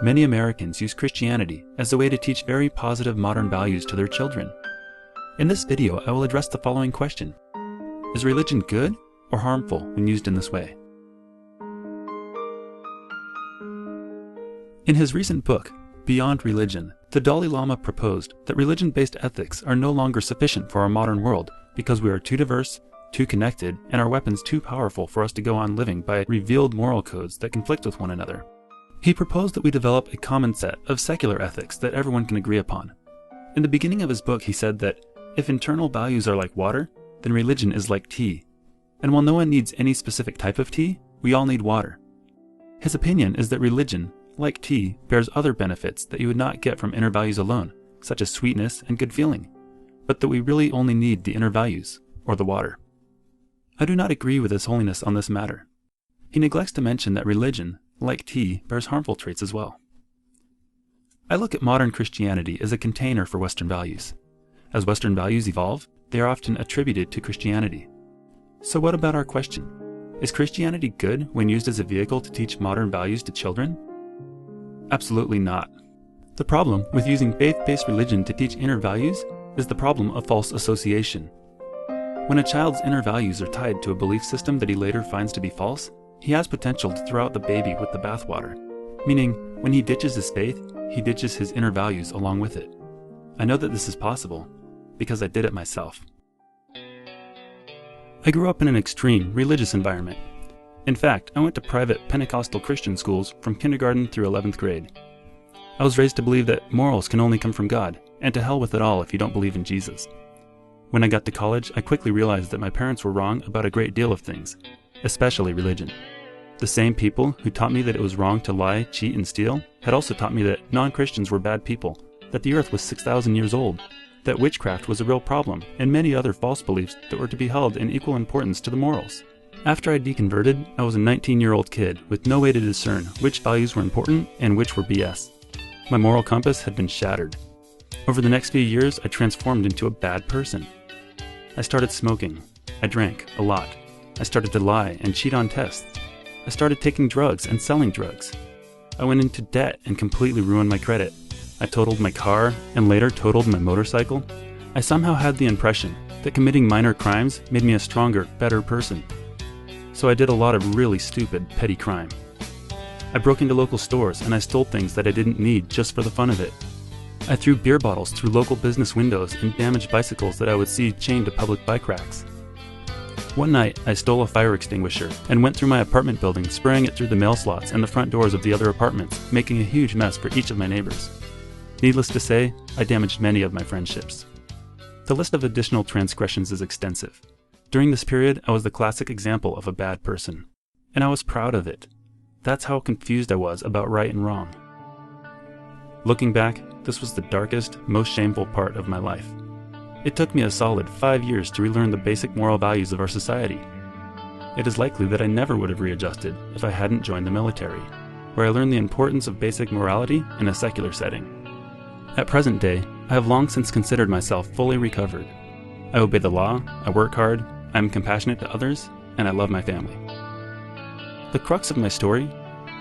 Many Americans use Christianity as a way to teach very positive modern values to their children. In this video, I will address the following question. Is religion good or harmful when used in this way? In his recent book, Beyond Religion, the Dalai Lama proposed that religion-based ethics are no longer sufficient for our modern world because we are too diverse, too connected, and our weapons too powerful for us to go on living by revealed moral codes that conflict with one another. He proposed that we develop a common set of secular ethics that everyone can agree upon. In the beginning of his book, he said that if internal values are like water, then religion is like tea. And while no one needs any specific type of tea, we all need water. His opinion is that religion, like tea, bears other benefits that you would not get from inner values alone, such as sweetness and good feeling, but that we really only need the inner values, or the water. I do not agree with His Holiness on this matter. He neglects to mention that religion, like tea, bears harmful traits as well. I look at modern Christianity as a container for Western values. As Western values evolve, they are often attributed to Christianity. So what about our question? Is Christianity good when used as a vehicle to teach modern values to children? Absolutely not. The problem with using faith-based religion to teach inner values is the problem of false association. When a child's inner values are tied to a belief system that he later finds to be false, he has potential to throw out the baby with the bathwater, meaning when he ditches his faith, he ditches his inner values along with it. I know that this is possible because I did it myself. I grew up in an extreme religious environment. In fact, I went to private Pentecostal Christian schools from kindergarten through 11th grade. I was raised to believe that morals can only come from God, and to hell with it all if you don't believe in Jesus. When I got to college, I quickly realized that my parents were wrong about a great deal of things, especially religion. The same people who taught me that it was wrong to lie, cheat, and steal had also taught me that non-Christians were bad people, that the earth was 6,000 years old, that witchcraft was a real problem, and many other false beliefs that were to be held in equal importance to the morals. After I deconverted, I was a 19-year-old kid with no way to discern which values were important and which were BS. My moral compass had been shattered. Over the next few years, I transformed into a bad person. I started smoking. I drank a lot. I started to lie and cheat on tests. I started taking drugs and selling drugs. I went into debt and completely ruined my credit. I totaled my car and later totaled my motorcycle. I somehow had the impression that committing minor crimes made me a stronger, better person. So I did a lot of really stupid, petty crime. I broke into local stores and I stole things that I didn't need just for the fun of it. I threw beer bottles through local business windows and damaged bicycles that I would see chained to public bike racks. One night, I stole a fire extinguisher and went through my apartment building, spraying it through the mail slots and the front doors of the other apartments, making a huge mess for each of my neighbors. Needless to say, I damaged many of my friendships. The list of additional transgressions is extensive. During this period, I was the classic example of a bad person. And I was proud of it. That's how confused I was about right and wrong. Looking back, this was the darkest, most shameful part of my life. It took me a solid 5 years to relearn the basic moral values of our society. It is likely that I never would have readjusted if I hadn't joined the military, where I learned the importance of basic morality in a secular setting. At present day, I have long since considered myself fully recovered. I obey the law, I work hard, I am compassionate to others, and I love my family. The crux of my story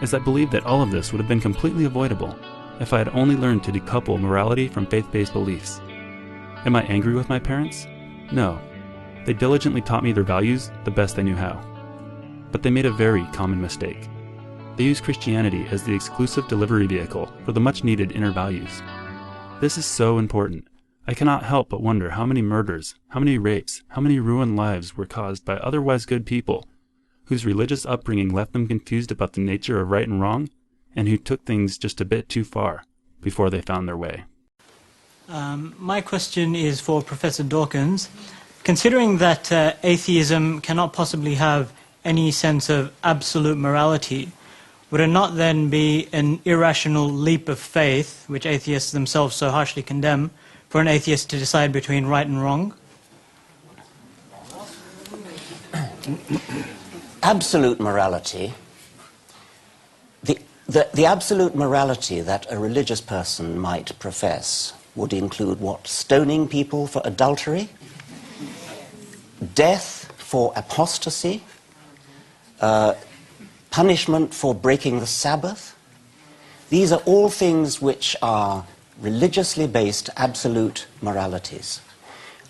is I believe that all of this would have been completely avoidable if I had only learned to decouple morality from faith-based beliefs. Am I angry with my parents? No. They diligently taught me their values the best they knew how. But they made a very common mistake. They used Christianity as the exclusive delivery vehicle for the much-needed inner values. This is so important. I cannot help but wonder how many murders, how many rapes, how many ruined lives were caused by otherwise good people whose religious upbringing left them confused about the nature of right and wrong, and who took things just a bit too far before they found their way. My question is for Professor Dawkins. Considering that atheism cannot possibly have any sense of absolute morality, would it not then be an irrational leap of faith, which atheists themselves so harshly condemn, for an atheist to decide between right and wrong? Absolute morality, the absolute morality that a religious person might profess would include what? Stoning people for adultery, death for apostasy, punishment for breaking the Sabbath, These are all things which are religiously based absolute moralities.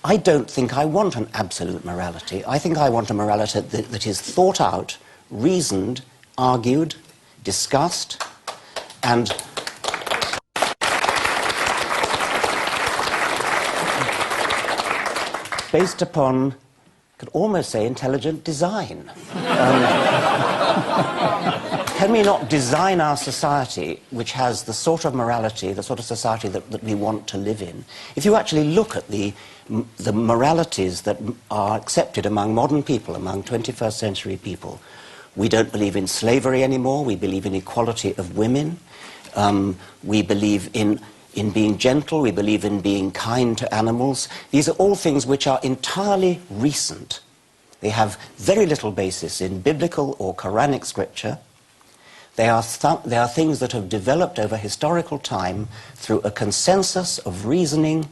I don't think I want an absolute morality. I think I want a morality that is thought out, reasoned, argued, discussed, and based upon, I could almost say, intelligent design. Can we not design our society which has the sort of morality, the sort of society that we want to live in? If you actually look at the moralities that are accepted among modern people, among 21st century people, we don't believe in slavery anymore, we believe in equality of women, we believe in being gentle, we believe in being kind to animals. These are all things which are entirely recent. They have very little basis in biblical or Quranic scripture. They are things that have developed over historical time through a consensus of reasoning,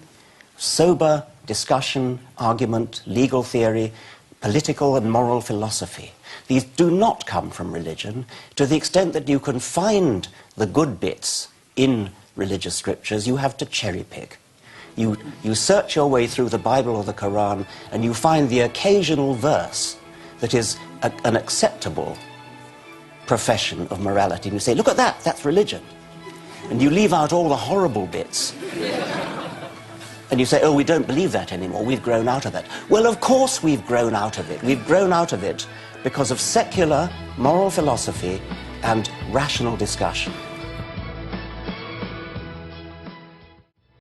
sober discussion, argument, legal theory, political and moral philosophy. These do not come from religion. To the extent that you can find the good bits in religious scriptures, you have to cherry pick. You search your way through the Bible or the Quran and you find the occasional verse that is an acceptable profession of morality. And you say, look at that, that's religion. And you leave out all the horrible bits. And you say, oh, we don't believe that anymore, we've grown out of it. Well, of course we've grown out of it. We've grown out of it because of secular moral philosophy and rational discussion.